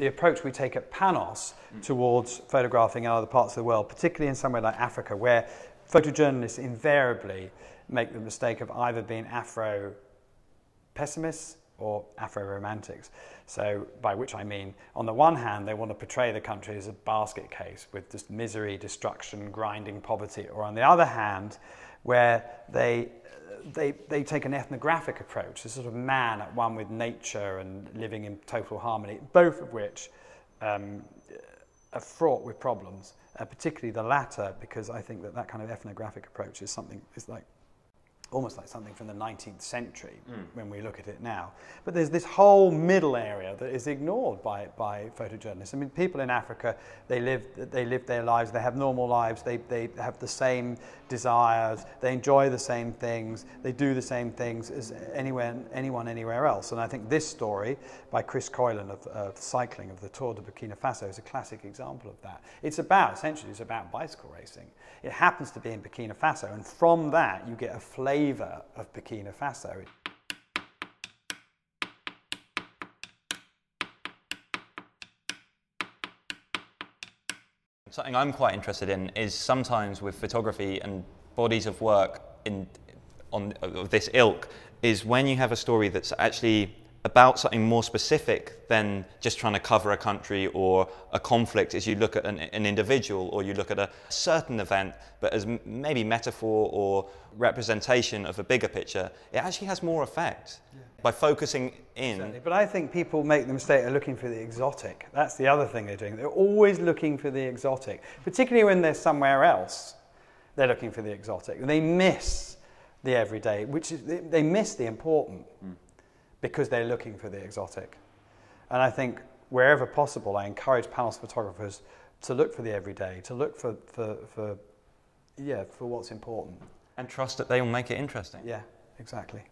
the approach we take at Panos towards photographing in other parts of the world, particularly in somewhere like Africa, where photojournalists invariably make the mistake of either being Afro-pessimists or Afro-romantics. So, by which I mean, on the one hand, they want to portray the country as a basket case with just misery, destruction, grinding poverty, or on the other hand, where they take an ethnographic approach, a sort of man at one with nature and living in total harmony, both of which are fraught with problems, particularly the latter, because I think that kind of ethnographic approach is almost like something from the 19th century when we look at it now. But there's this whole middle area that is ignored by photojournalists. I mean, people in Africa, they live their lives, they have normal lives, they have the same desires, they enjoy the same things, they do the same things as anyone anywhere else. And I think this story by Chris Coylan of cycling of the Tour de Burkina Faso is a classic example of that. Essentially it's about bicycle racing. It happens to be in Burkina Faso, and from that you get a flavour of Burkina Faso. Something I'm quite interested in is sometimes with photography and bodies of work of this ilk, is when you have a story that's actually about something more specific than just trying to cover a country or a conflict, as you look at an individual or you look at a certain event, but as maybe metaphor or representation of a bigger picture, it actually has more effect by focusing in. Exactly. But I think people make the mistake of looking for the exotic. That's the other thing they're doing. They're always looking for the exotic, particularly when they're somewhere else. They're looking for the exotic. They miss the everyday, they miss the important. Because they're looking for the exotic. And I think wherever possible, I encourage Panos photographers to look for the everyday, to look for what's important. And trust that they will make it interesting. Yeah, exactly.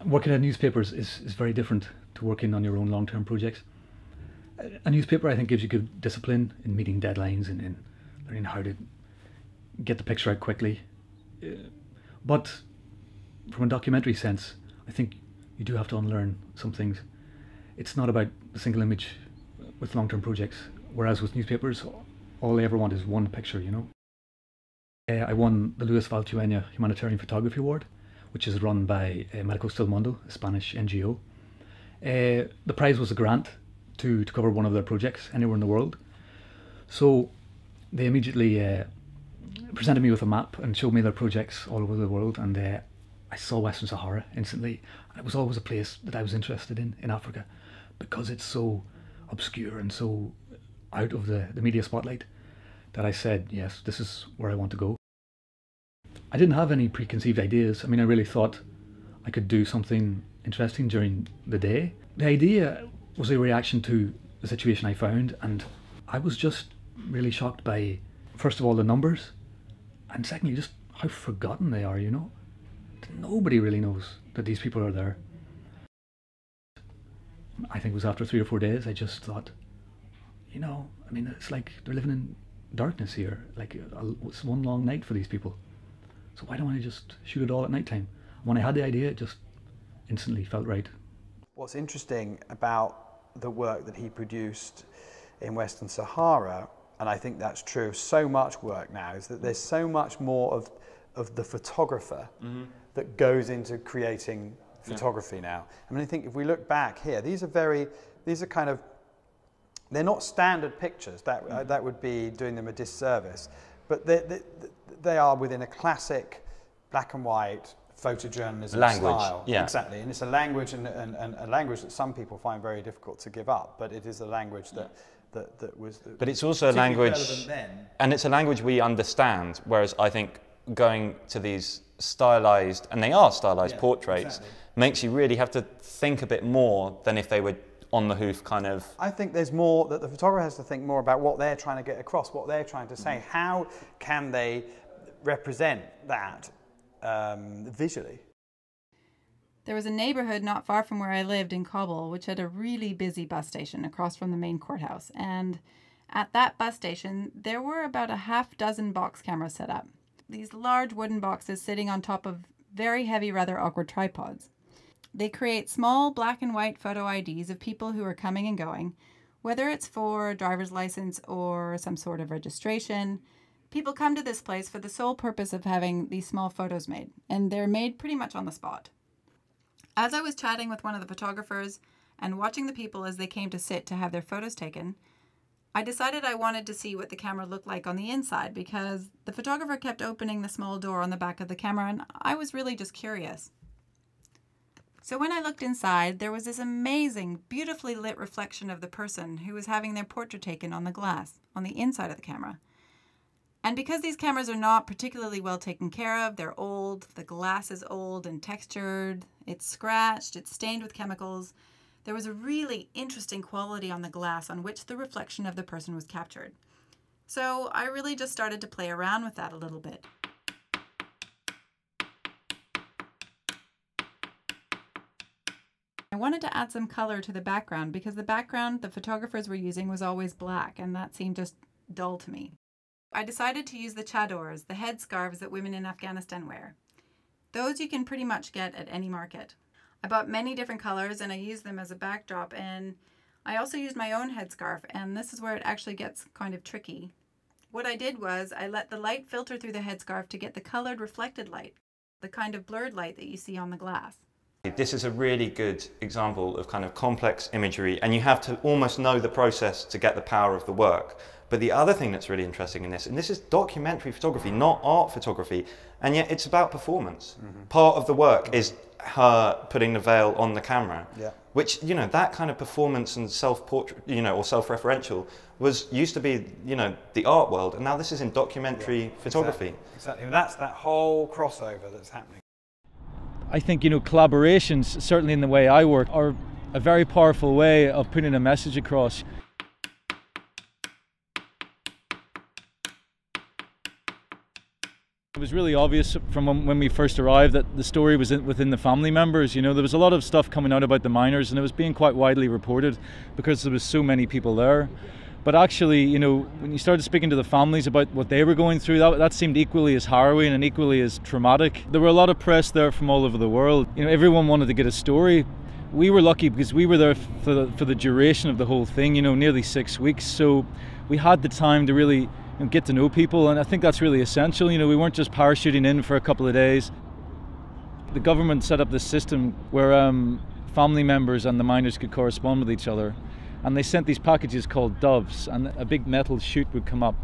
Working at newspapers is very different to working on your own long-term projects. A newspaper, I think, gives you good discipline in meeting deadlines and in learning how to get the picture out quickly. But from a documentary sense, I think you do have to unlearn some things. It's not about the single image with long-term projects, whereas with newspapers, all they ever want is one picture, you know. I won the Luis Valtuena Humanitarian Photography Award, which is run by Medicos del Mundo, a Spanish NGO. The prize was a grant to cover one of their projects anywhere in the world. So they immediately presented me with a map and showed me their projects all over the world, and I saw Western Sahara instantly. And it was always a place that I was interested in Africa, because it's so obscure and so out of the media spotlight, that I said, yes, this is where I want to go. I didn't have any preconceived ideas. I mean, I really thought I could do something interesting during the day. The idea was a reaction to the situation I found, and I was just really shocked by, first of all, the numbers, and secondly, just how forgotten they are, you know. Nobody really knows that these people are there. I think it was after 3 or 4 days, I just thought, you know, I mean, it's like they're living in darkness here. Like, it's one long night for these people. So why don't I just shoot it all at night time? When I had the idea, it just instantly felt right. What's interesting about the work that he produced in Western Sahara, and I think that's true of so much work now, is that there's so much more of the photographer that goes into creating photography now. I mean, I think if we look back here, these are kind of, they're not standard pictures. That would be doing them a disservice, but they are within a classic black and white photojournalism language style. Yeah, exactly. And it's a language and a language that some people find very difficult to give up, but it is a language that was. But it's also a language, and it's a language we understand. Whereas I think going to these stylized, and they are stylized portraits, makes you really have to think a bit more than if they were on the hoof kind of. I think there's more that the photographer has to think more about what they're trying to get across, what they're trying to say. How can they represent that visually? There was a neighborhood not far from where I lived in Kabul, which had a really busy bus station across from the main courthouse. And at that bus station, there were about a half-dozen box cameras set up. These large wooden boxes sitting on top of very heavy, rather awkward tripods. They create small black and white photo IDs of people who are coming and going, Whether it's for a driver's license or some sort of registration, people come to this place for the sole purpose of having these small photos made, and they're made pretty much on the spot. As I was chatting with one of the photographers and watching the people as they came to sit to have their photos taken, I decided I wanted to see what the camera looked like on the inside because the photographer kept opening the small door on the back of the camera and I was really just curious. So when I looked inside, there was this amazing, beautifully lit reflection of the person who was having their portrait taken on the glass, on the inside of the camera. And because these cameras are not particularly well taken care of, they're old, the glass is old and textured, it's scratched, it's stained with chemicals, there was a really interesting quality on the glass on which the reflection of the person was captured. So I really just started to play around with that a little bit. I wanted to add some color to the background because the background the photographers were using was always black and that seemed just dull to me. I decided to use the chadors, the headscarves that women in Afghanistan wear. Those you can pretty much get at any market. I bought many different colors and I used them as a backdrop, and I also used my own headscarf, and this is where it actually gets kind of tricky. What I did was I let the light filter through the headscarf to get the colored reflected light, the kind of blurred light that you see on the glass. This is a really good example of kind of complex imagery, and you have to almost know the process to get the power of the work. But the other thing that's really interesting in this, and this is documentary photography, not art photography, and yet it's about performance. Part of the work is her putting the veil on the camera, which, you know, that kind of performance and self-portrait, you know, or self-referential used to be, you know, the art world, and now this is in documentary photography. Exactly. And that's that whole crossover that's happening. I think, you know, collaborations, certainly in the way I work, are a very powerful way of putting a message across. It was really obvious from when we first arrived that the story was within the family members. You know, there was a lot of stuff coming out about the miners and it was being quite widely reported because there was so many people there. But actually, you know, when you started speaking to the families about what they were going through, that seemed equally as harrowing and equally as traumatic. There were a lot of press there from all over the world. You know, everyone wanted to get a story. We were lucky because we were there for the duration of the whole thing, you know, nearly 6 weeks. So we had the time to really get to know people, and I think that's really essential. You know, we weren't just parachuting in for a couple of days. The government set up this system where family members and the miners could correspond with each other, and they sent these packages called doves, and a big metal chute would come up,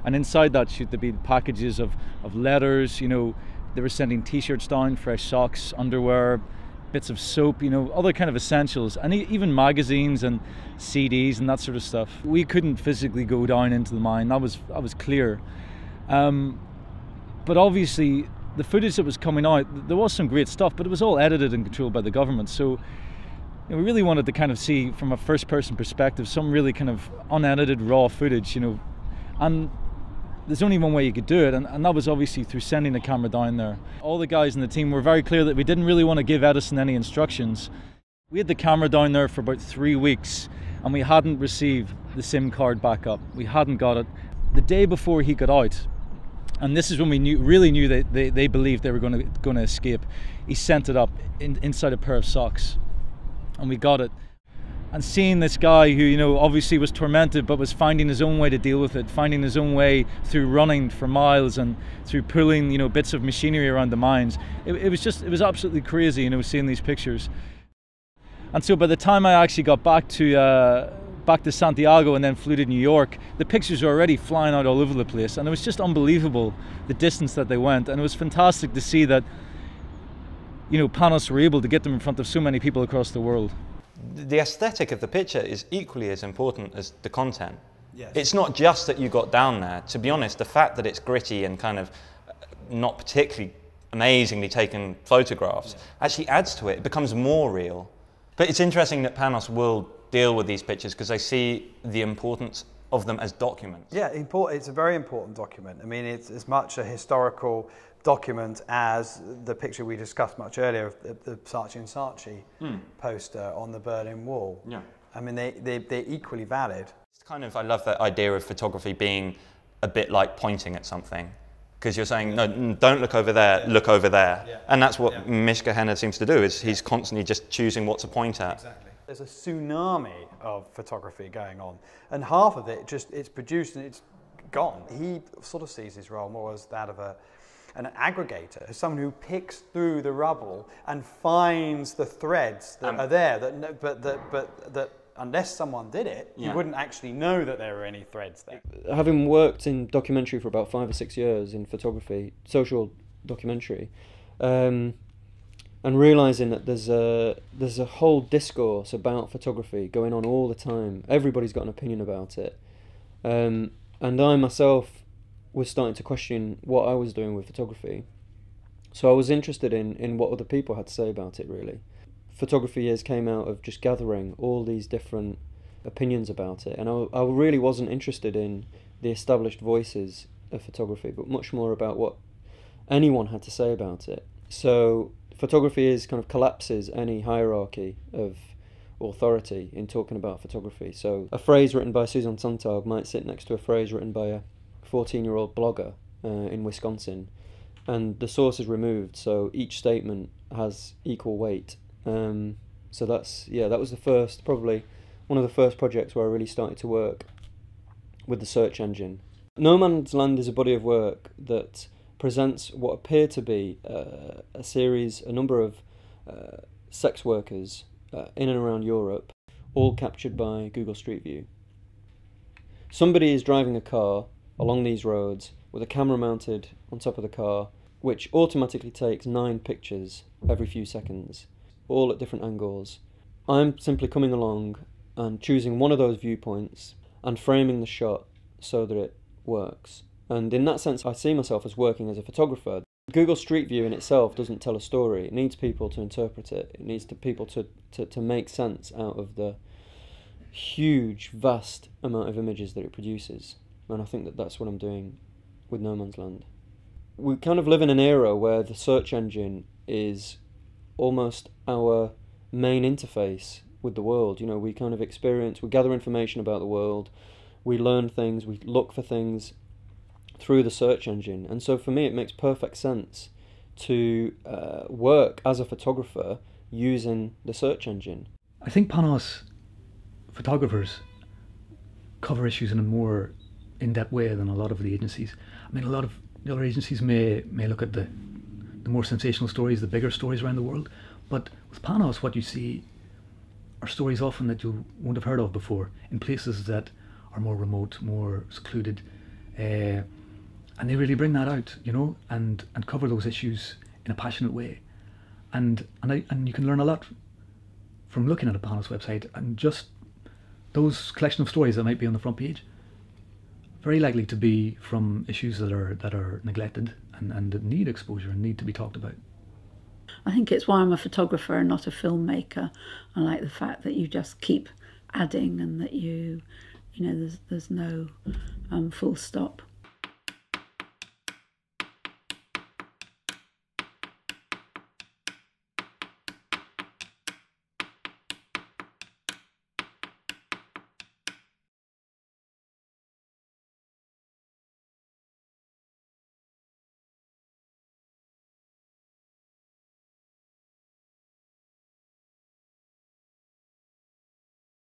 and inside that chute there'd be packages of letters. You know, they were sending t-shirts down, fresh socks, underwear, bits of soap, you know, other kind of essentials, and even magazines and CDs and that sort of stuff. We couldn't physically go down into the mine, that was clear. But obviously the footage that was coming out, there was some great stuff, but it was all edited and controlled by the government. So, you know, we really wanted to kind of see from a first person perspective some really kind of unedited raw footage, you know, and there's only one way you could do it, and that was obviously through sending the camera down there. All the guys in the team were very clear that we didn't really want to give Edison any instructions. We had the camera down there for about 3 weeks and we hadn't received the SIM card back up. We hadn't got it. The day before he got out, and this is when we really knew that they believed they were going to escape, he sent it up inside a pair of socks, and we got it. And seeing this guy who, you know, obviously was tormented but was finding his own way to deal with it, finding his own way through running for miles and through pulling, you know, bits of machinery around the mines. It was absolutely crazy, you know, seeing these pictures. And so by the time I actually got back to Santiago and then flew to New York, the pictures were already flying out all over the place, and it was just unbelievable the distance that they went. And it was fantastic to see that, you know, Panos were able to get them in front of so many people across the world. The aesthetic of the picture is equally as important as the content. Yes. It's not just that you got down there. To be honest, the fact that it's gritty and kind of not particularly amazingly taken photographs actually adds to it. It becomes more real. But it's interesting that Panos will deal with these pictures because they see the importance of them as documents. Yeah, it's a very important document. I mean, it's as much a historical document as the picture we discussed much earlier of the Saatchi and Saatchi poster on the Berlin Wall. Yeah. I mean, they're equally valid. It's kind of, I love that idea of photography being a bit like pointing at something. Because you're saying, no, don't look over there, look over there. Yeah. And that's what Mishka Henner seems to do, is he's constantly just choosing what to point at. Exactly. There's a tsunami of photography going on, and half of it it's produced and it's gone. He sort of sees his role more as that of an aggregator, as someone who picks through the rubble and finds the threads that are there, that unless someone did it, you wouldn't actually know that there were any threads there. Having worked in documentary for about 5 or 6 years in photography, social documentary, and realising that there's a whole discourse about photography going on all the time. Everybody's got an opinion about it. And I myself was starting to question what I was doing with photography. So I was interested in what other people had to say about it, really. Photography years came out of just gathering all these different opinions about it. And I really wasn't interested in the established voices of photography, but much more about what anyone had to say about it. So photography is kind of collapses any hierarchy of authority in talking about photography. So a phrase written by Susan Sontag might sit next to a phrase written by a 14-year-old blogger in Wisconsin, and the source is removed, so each statement has equal weight. So that was probably one of the first projects where I really started to work with the search engine. No Man's Land is a body of work that presents what appear to be a number of sex workers in and around Europe, all captured by Google Street View. Somebody is driving a car along these roads with a camera mounted on top of the car, which automatically takes 9 pictures every few seconds, all at different angles. I'm simply coming along and choosing one of those viewpoints and framing the shot so that it works. And in that sense, I see myself as working as a photographer. Google Street View in itself doesn't tell a story. It needs people to interpret it. It needs people to make sense out of the huge, vast amount of images that it produces. And I think that that's what I'm doing with No Man's Land. We kind of live in an era where the search engine is almost our main interface with the world. You know, we kind of we gather information about the world, we learn things, we look for things through the search engine. And so for me it makes perfect sense to work as a photographer using the search engine. I think Panos photographers cover issues in a more in-depth way than a lot of the agencies. I mean, a lot of the other agencies may look at the more sensational stories, the bigger stories around the world, but with Panos what you see are stories often that you won't have heard of before, in places that are more remote, more secluded, and they really bring that out, you know, and cover those issues in a passionate way, and you can learn a lot from looking at a Panos website, and just those collection of stories that might be on the front page, very likely to be from issues that are neglected and that need exposure and need to be talked about. I think it's why I'm a photographer and not a filmmaker. I like the fact that you just keep adding and that you know there's no full stop.